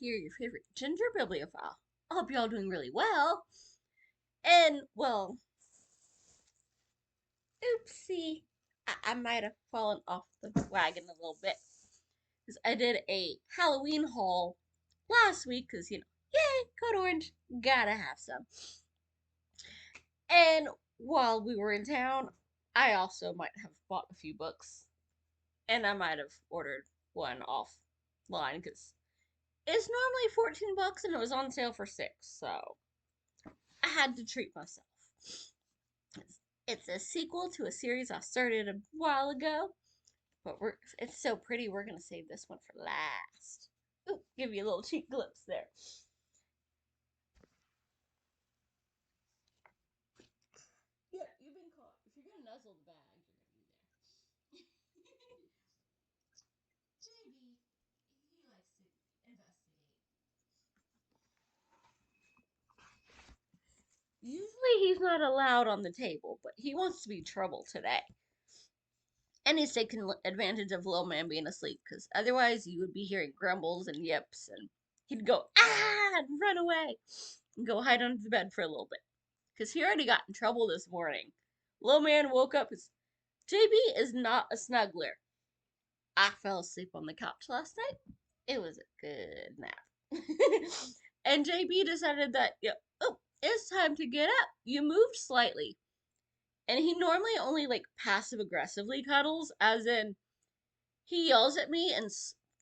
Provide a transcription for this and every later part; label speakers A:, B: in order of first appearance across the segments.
A: here, your favorite ginger bibliophile. I hope y'all doing really well. And, well, oopsie. I might have fallen off the wagon a little bit. Because I did a Halloween haul last week, because, yay, Code Orange, gotta have some. And while we were in town, I also might have bought a few books. And I might have ordered one offline, because it's normally 14 bucks and it was on sale for 6, so I had to treat myself. It's a sequel to a series I started a while ago, but it's so pretty we're gonna save this one for last. Ooh, give you a little cheek glimpse there. Yeah, you've been caught. If you're gonna nuzzle the bag, you're gonna be there. JB, he likes to investigate. Usually he's not allowed on the table, but he wants to be trouble today. And he's taking advantage of little man being asleep, because otherwise you would be hearing grumbles and yips, and he'd go, ah, and run away, and go hide under the bed for a little bit. Because he already got in trouble this morning. Little man woke up, because JB is not a snuggler. I fell asleep on the couch last night. It was a good nap. And JB decided that, oh, it's time to get up. You moved slightly. And he normally only like passive aggressively cuddles, as in he yells at me and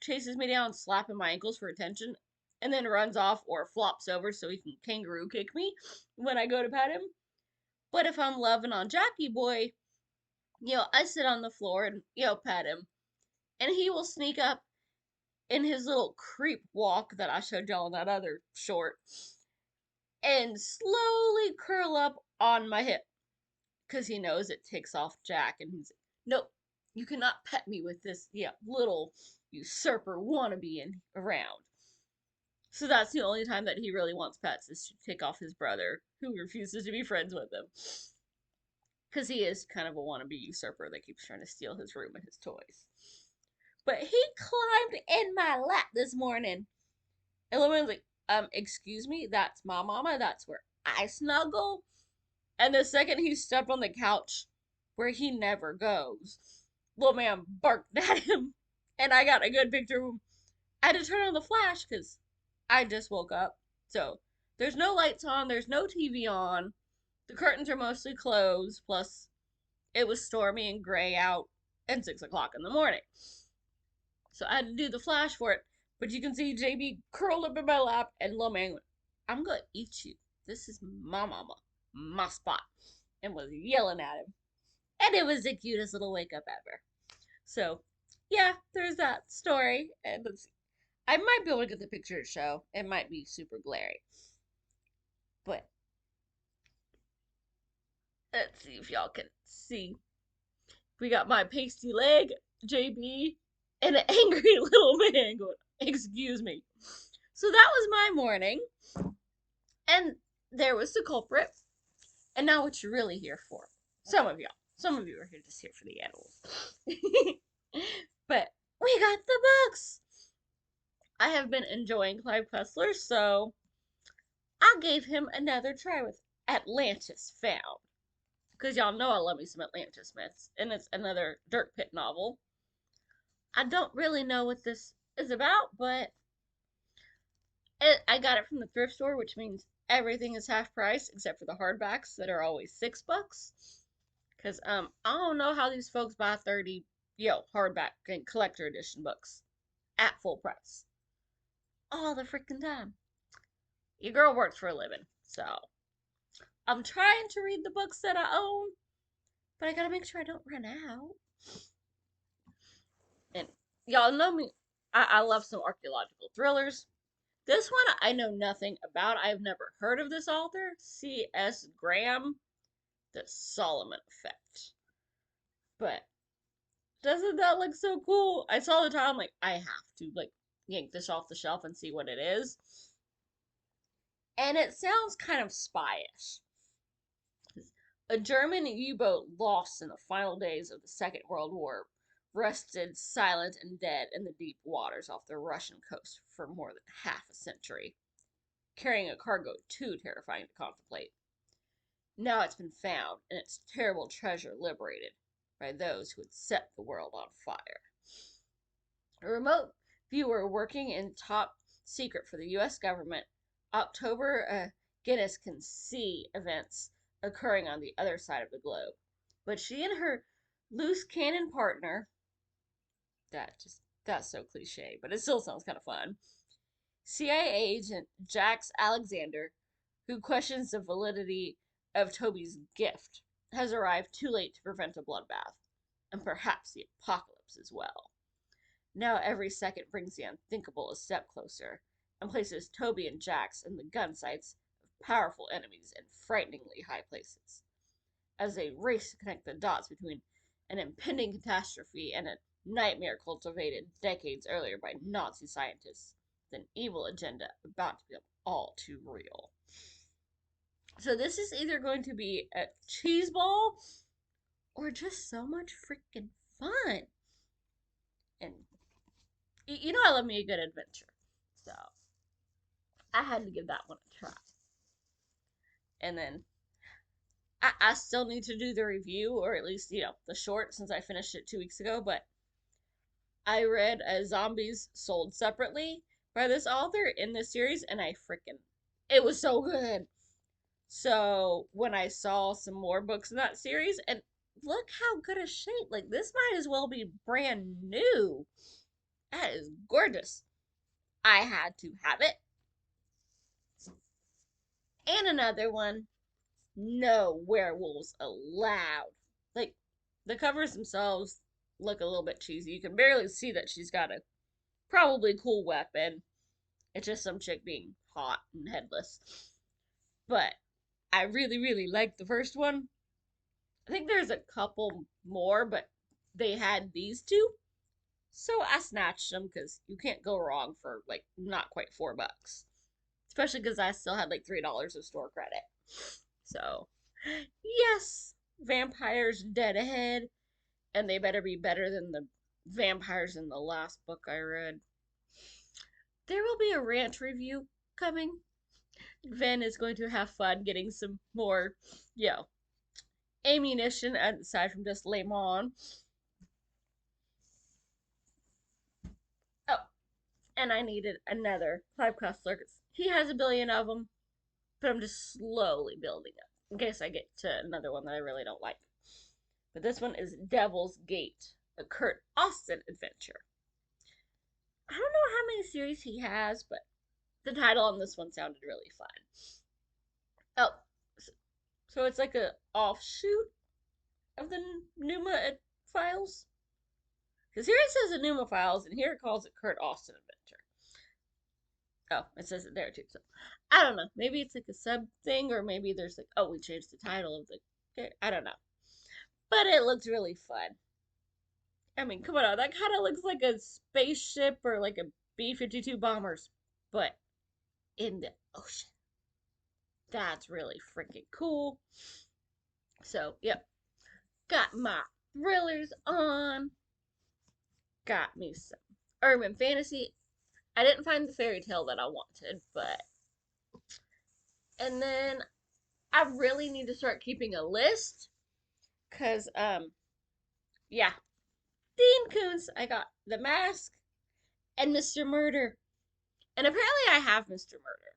A: chases me down, slapping my ankles for attention, and then runs off or flops over so he can kangaroo kick me when I go to pet him. But if I'm loving on Jackie Boy, I sit on the floor and, pet him. And he will sneak up in his little creep walk that I showed y'all in that other short and slowly curl up on my hip, because he knows it ticks off Jack, and he's like, nope, you cannot pet me with this, little usurper wannabe around. So that's the only time that he really wants pets, is to tick off his brother, who refuses to be friends with him. Because he is kind of a wannabe usurper that keeps trying to steal his room and his toys. But he climbed in my lap this morning. And Logan's like, excuse me, that's my mama, that's where I snuggle. And the second he stepped on the couch, where he never goes, little man barked at him. And I got a good picture of him. I had to turn on the flash because I just woke up. So there's no lights on, there's no TV on. The curtains are mostly closed. Plus, it was stormy and gray out and 6 o'clock in the morning. So I had to do the flash for it. But you can see JB curled up in my lap, and little man went, I'm gonna eat you. This is my mama, my spot. And was yelling at him. And it was the cutest little wake up ever. So, yeah, there's that story. And let's see. I might be able to get the picture to show. It might be super glary. But let's see if y'all can see. We got my pasty leg, JB, and an angry little man going, excuse me. So that was my morning. And there was the culprit. And now what you're really here for. Some of y'all. Some of you are here just here for the animals. But we got the books. I have been enjoying Clive Cussler, so I gave him another try with Atlantis Found. Because y'all know I love me some Atlantis myths. And it's another Dirt Pit novel. I don't really know what this is about, but I got it from the thrift store, which means everything is half price except for the hardbacks that are always $6. Because I don't know how these folks buy 30 hardback and collector edition books at full price all the freaking time. Your girl works for a living, so I'm trying to read the books that I own, but I gotta make sure I don't run out. And y'all know me, I love some archaeological thrillers. This one I know nothing about. I've never heard of this author, C.S. Graham, The Solomon Effect. But doesn't that look so cool? I saw the title, I'm like, I have to yank this off the shelf and see what it is. And it sounds kind of spyish. A German U-boat lost in the final days of the Second World War rested silent and dead in the deep waters off the Russian coast for more than half a century, carrying a cargo too terrifying to contemplate. Now it's been found, and its terrible treasure liberated by those who had set the world on fire. A remote viewer working in top secret for the U.S. government, October Guinness can see events occurring on the other side of the globe. But she and her loose cannon partner, that's so cliche, but it still sounds kind of fun. CIA agent Jax Alexander, who questions the validity of Toby's gift, has arrived too late to prevent a bloodbath, and perhaps the apocalypse as well. Now every second brings the unthinkable a step closer, and places Toby and Jax in the gun sights of powerful enemies in frighteningly high places. As they race to connect the dots between an impending catastrophe and a nightmare cultivated decades earlier by Nazi scientists, with an evil agenda about to become all too real. So this is either going to be a cheeseball or just so much freaking fun. And you know I love me a good adventure. So I had to give that one a try. And then I still need to do the review, or at least, the short, since I finished it 2 weeks ago, but I read Zombies Sold Separately by this author in this series, and it was so good. So when I saw some more books in that series, and look how good a shape, like this might as well be brand new. That is gorgeous. I had to have it. And another one, no werewolves allowed. Like, the covers themselves look a little bit cheesy. You can barely see that she's got a probably cool weapon. It's just some chick being hot and headless. But I really, really liked the first one. I think there's a couple more, but they had these two. So I snatched them because you can't go wrong for like not quite $4. Especially because I still had like $3 of store credit. So, yes, vampires dead ahead. And they better be better than the vampires in the last book I read. There will be a rant review coming. Ven is going to have fun getting some more, ammunition aside from just Le Mans. Oh, and I needed another Clive Cussler. He has a billion of them, but I'm just slowly building up in case I get to another one that I really don't like. But this one is Devil's Gate, a Kurt Austin adventure. I don't know how many series he has, but the title on this one sounded really fun. Oh, so it's like a offshoot of the Numa Files? Because here it says Enuma Files, and here it calls it Kurt Austin Adventure. Oh, it says it there too. So I don't know. Maybe it's like a sub thing, or maybe there's like, oh, we changed the title of the. I don't know. But it looks really fun. I mean, come on, that kind of looks like a spaceship or like a B-52 bombers, but in the ocean. That's really freaking cool. So, yep. Got my thrillers on. Got me some urban fantasy. I didn't find the fairy tale that I wanted, but. And then I really need to start keeping a list. Because, yeah. Dean Koontz, I got The Mask and Mr. Murder. And apparently I have Mr. Murder.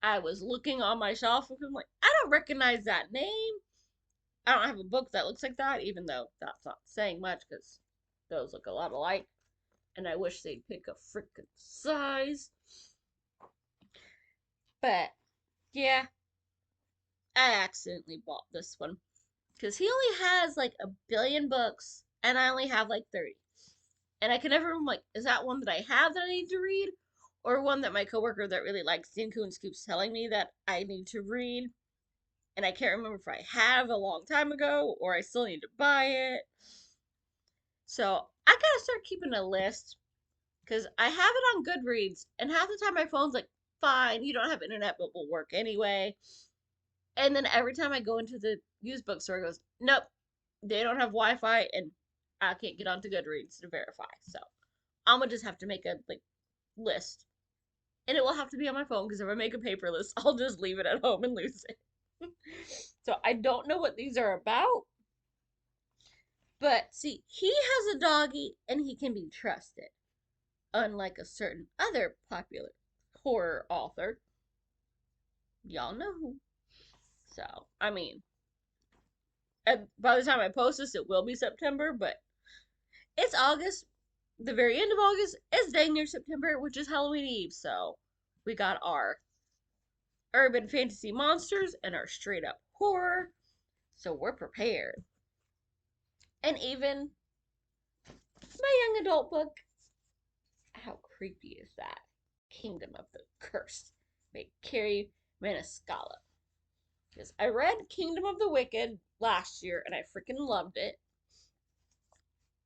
A: I was looking on my shelf and I'm like, I don't recognize that name. I don't have a book that looks like that, even though that's not saying much because those look a lot alike. And I wish they'd pick a freaking size. But, yeah, I accidentally bought this one. Because he only has like a billion books, and I only have like 30. And I can never remember, like, is that one that I have that I need to read? Or one that my coworker that really likes Dean Koontz keeps telling me that I need to read? And I can't remember if I have a long time ago, or I still need to buy it. So I gotta start keeping a list. Because I have it on Goodreads, and half the time my phone's like, fine, you don't have internet, but will work anyway. And then every time I go into the used bookstore, it goes, nope, they don't have Wi-Fi, and I can't get onto Goodreads to verify. So I'm gonna just have to make a list, and it will have to be on my phone because if I make a paper list, I'll just leave it at home and lose it. So I don't know what these are about, but see, he has a doggy and he can be trusted, unlike a certain other popular horror author. Y'all know who. So, I mean, by the time I post this, it will be September, but it's August. The very end of August is dang near September, which is Halloween Eve. So, we got our urban fantasy monsters and our straight up horror. So, we're prepared. And even my young adult book. How creepy is that? Kingdom of the Cursed by Carrie Maniscalco. Because I read Kingdom of the Wicked last year and I freaking loved it.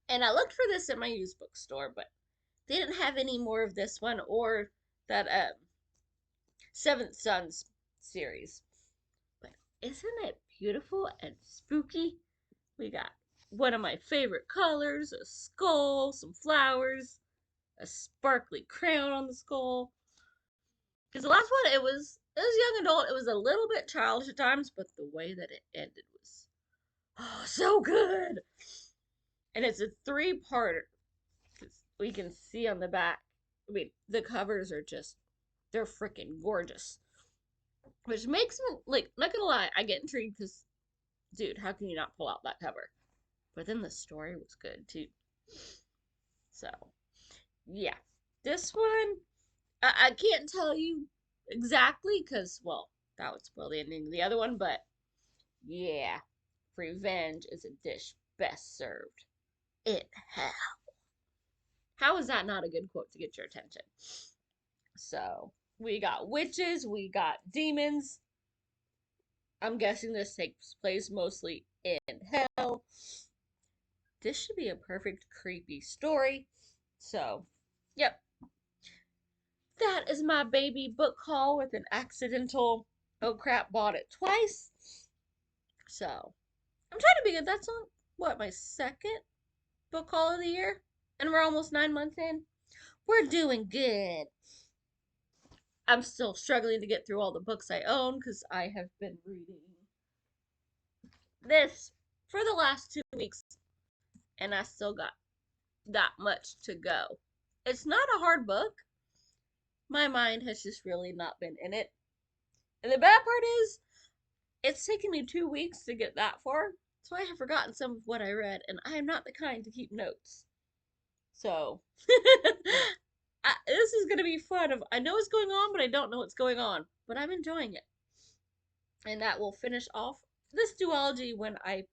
A: And I looked for this at my used bookstore, but they didn't have any more of this one or that Seventh Sons series. But isn't it beautiful and spooky? We got one of my favorite colors, a skull, some flowers, a sparkly crown on the skull. Because the last one, it was young adult. It was a little bit childish at times, but the way that it ended was so good. And it's a three-parter. We can see on the back. I mean, the covers are just, they're freaking gorgeous. Which makes me, not gonna lie, I get intrigued because, dude, how can you not pull out that cover? But then the story was good too. So, yeah. This one, I can't tell you exactly because, well, that would spoil the ending of the other one, but yeah, revenge is a dish best served in hell. How is that not a good quote to get your attention? So, we got witches, we got demons. I'm guessing this takes place mostly in hell. This should be a perfect creepy story. So, yep. That is my baby book haul with an accidental, oh crap, bought it twice. So, I'm trying to be good. That's on, what, my second book haul of the year? And we're almost 9 months in. We're doing good. I'm still struggling to get through all the books I own because I have been reading this for the last 2 weeks and I still got that much to go. It's not a hard book. My mind has just really not been in it. And the bad part is, it's taken me 2 weeks to get that far, so I have forgotten some of what I read, and I am not the kind to keep notes. So, this is going to be fun. I know what's going on, but I don't know what's going on. But I'm enjoying it. And that will finish off this duology when I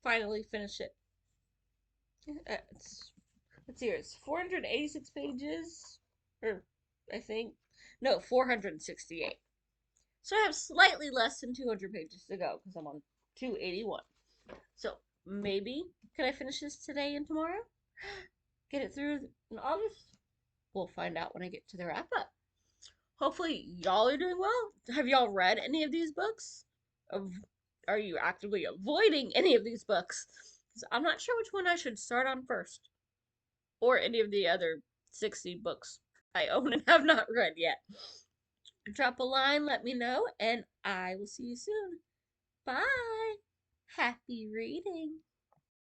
A: finally finish it. Let's see here. It's 486 pages. Or, I think. No, 468. So I have slightly less than 200 pages to go because I'm on 281. So maybe can I finish this today and tomorrow? Get it through in August? We'll find out when I get to the wrap up. Hopefully y'all are doing well. Have y'all read any of these books? Are you actively avoiding any of these books? Because I'm not sure which one I should start on first. Or any of the other 60 books I own and have not read yet. Drop a line, let me know, and I will see you soon. Bye. Happy reading.